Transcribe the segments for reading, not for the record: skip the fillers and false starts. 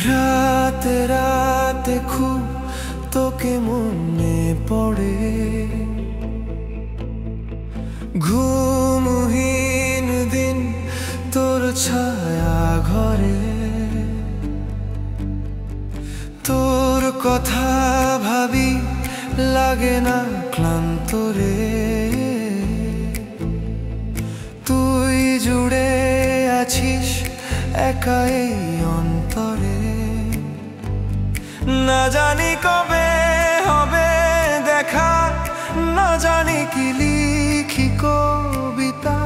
রাতে রাতে খুব তোকে মনে পড়ে, ঘুমহীন দিন তোর ছায়া ঘরে, তোর কথা ভাবি লাগে না ক্লান্ত রে। তুই জুড়ে আছিস একা এই অন্তরে, না জানি কবে হবে দেখা, না জানি কি লিখি কবিতা,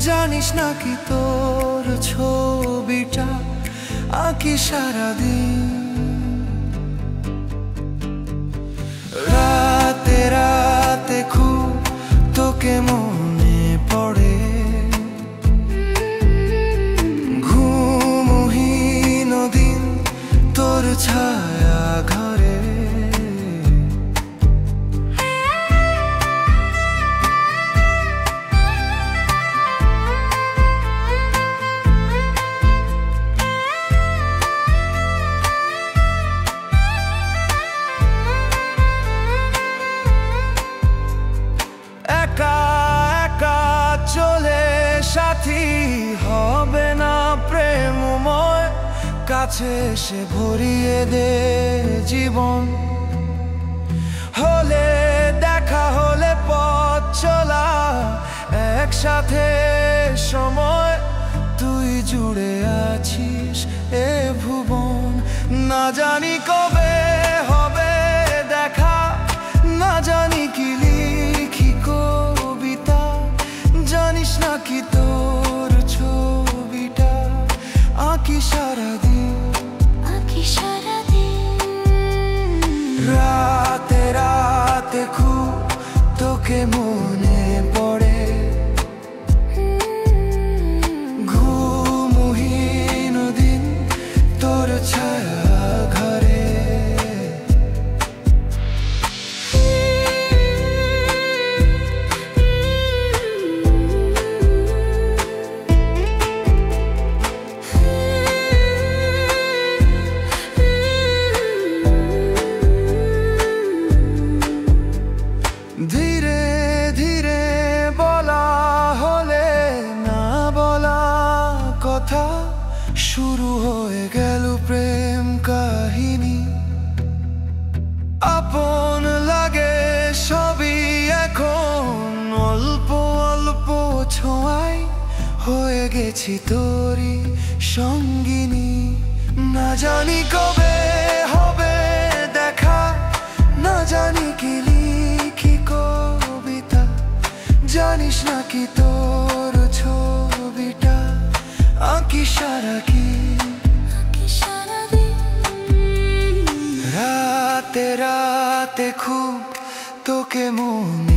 জানিস নাকি তোর ছবিটা আঁকি সারাদিন। রাতে রাতে খুব তোকে মনে পড়ে, ঘুমহীন দিন তোর ছায়া ঘরে। একা একা চলে সাথী হবে না প্রেমময়, কাছে এসে ভরিয়ে দে জীবন। হলে দেখা হলে পথ চলা একসাথে সময়, তুই জুড়ে আছিস এ ভুবন। না জানি কবে হবে দেখা, না জানি কি লিখি কবিতা, জানিস নাকি তোর ছবিটা আঁকি সারাদিন। রাতে রাতে খুব তোকে মনে পড়ে, ঘুমহীন দিন তোর ছায়া ঘরে। ধীরে ধীরে বলা হলে না বলা কথা, শুরু হয়ে গেল প্রেম কাহিনী। আপন লাগে সবই এখন, অল্প অল্প ছোঁয়ায় হয়ে গেছি তোরই সঙ্গিনী। না জানি কবে হবে দেখা, না জানি কি লিখি কবিতা, জানিস নাকি তোর ছবিটা আঁকি সারাদিন। রাতে রাতে খুব তোকে মনে